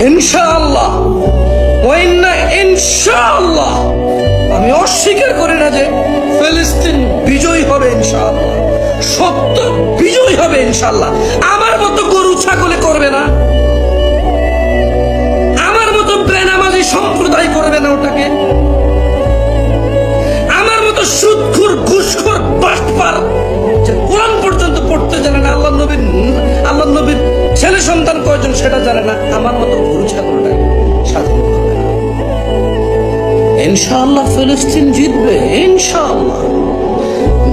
ইনশাআল্লাহ ওয়াইন্না ইনশাআল্লাহ আমি অস্বীকার করি না যে ফিলিস্তিন বিজয়ী হবে ইনশাআল্লাহ, সত্য বিজয়ী হবে ইনশাআল্লাহ। আমার মতো গরু ছাগলে করবে না, আমার মতো বেনামাজি সম্প্রদায় করবে না ওটাকে, আমার মতো সুদখোর ঘুষখোর বাটপার যে কোরআন পর্যন্ত পড়তে জানে না, আল্লাহ নবীর ছেলে সন্তান কয়জন সেটা জানে না, আমার মতো গরু ছাগলটা স্বাধীন করবে না। ইনশাআল্লাহ ফিলিস্তিন জিতবে ইনশাআল্লাহ।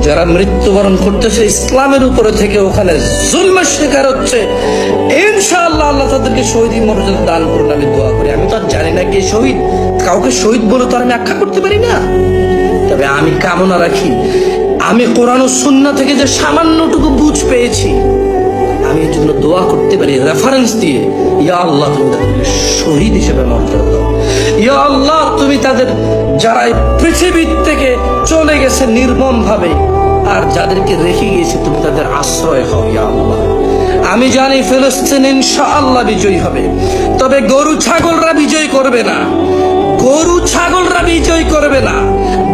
যারা মৃত্যুবরণ করতেছে ইসলামের উপরে থেকে ওখানে জুলমের শিকার হচ্ছে, ইনশাআল্লাহ আল্লাহ তাদেরকে শহীদ মর্যাদা দান করুন। আমি দোয়া করি। আমি তো আর জানি না কে শহীদ, কাউকে শহীদ বলে তো আমি আখ্যা করতে পারি না, তবে আমি কামনা রাখি আমি কোরআন ও সুন্নাহ থেকে যে সামান্যটুকু বুঝ পেয়েছি আমি এর জন্য দোয়া করতে পারি রেফারেন্স দিয়ে, ইয়া আল্লাহ তুমি তাদেরকে শহীদ হিসেবে মর্যাদা দাও, ইয়া আল্লাহ তুমি তাদের যারা পৃথিবীর থেকে চলে গেছে নির্মম ভাবে আর যাদেরকে রেখে গিয়েছে তুমি তাদের আশ্রয় হও ইয়া আল্লাহ। আমি জানি ফিলিস্তিন ইনশাআল্লাহ বিজয়ী হবে, তবে গরু ছাগলরা বিজয় করবে না, গরু ছাগলরা বিজয় করবে না,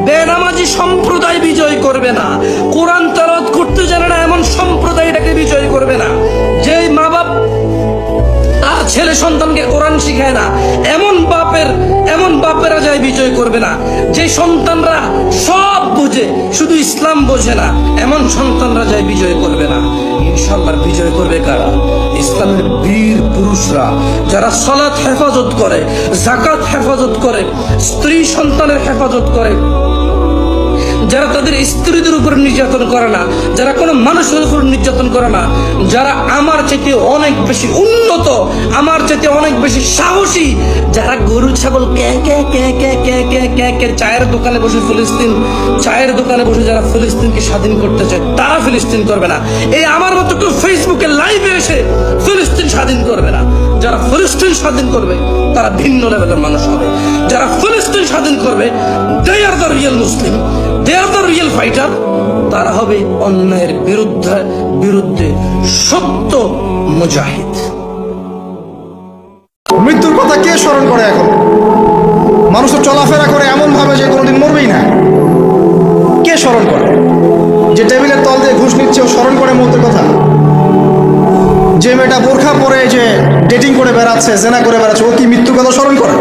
বেনামাজি সম্প্রদায় বিজয় করবে না, কোরআন তেলাওয়াত করতে জানে না এমন সম্প্রদায়টাকে বিজয় করবে না, যেই মা বাপ আর ছেলে সন্তানকে কোরআন শিখায় না এমন বাপেরা যায় বিজয় করবে না, যে সন্তানরা সব বুঝে শুধু ইসলাম বোঝে না এমন সন্তানরা যায় বিজয় করবে না। ইনশাআল্লাহ বিজয় করবে কারা? ইসলামের বীর পুরুষরা, যারা সালাত হেফাজত করে, যাকাত হেফাজত করে, স্ত্রী সন্তানের হেফাজত করে, যারা তাদের স্ত্রীদের উপর নির্যাতন করে না, যারা কোনো মানুষের উপর নির্যাতন করে না, যারা আমার চাইতে অনেক বেশি উন্নত, আমার চাইতে অনেক বেশি সাহসী, যারা গরু ছাগল চায়ের দোকানে বসে চায়ের দোকানে বসে যারা ফিলিস্তিনকে স্বাধীন করতে চায় তারা ফিলিস্তিন করবে না। এই আমার মতো কেউ ফেসবুকে লাইভে এসে ফিলিস্তিন স্বাধীন করবে না। যারা ফিলিস্তিন স্বাধীন করবে তারা ভিন্ন লেভেলের মানুষ হবে। যারা ফিলিস্তিন স্বাধীন করবে they are the real Muslim, they are the real fighter. তারা হবে অন্যায়ের বিরুদ্ধে সত্য মুজাহিদ। মৃত্যুর কথা কে স্মরণ করে? এখন মানুষ তো চলাফেরা করে এমন ভাবে যে কোনোদিন মরবেই না। কে স্মরণ করে? যে টেবিলের তল দিয়ে ঘুষ নিচ্ছে ও স্মরণ করে মৌতের কথা? যে মেয়েটা বোরখা পরে যে ডেটিং করে বেড়াচ্ছে, জেনা করে বেড়াচ্ছে, ও কি মৃত্যুর কথা স্মরণ করে?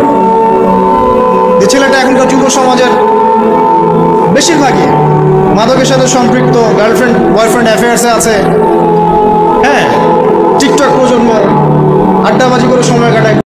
যে ছেলেটা এখনকার যুব সমাজের বেশিরভাগই মাদকের সাথে সম্পৃক্ত, গার্লফ্রেন্ড বয়ফ্রেন্ড অ্যাফেয়ার্সে আছে, হ্যাঁ, টিকটক প্রজন্ম, আড্ডাবাজি করে সময় কাটায়।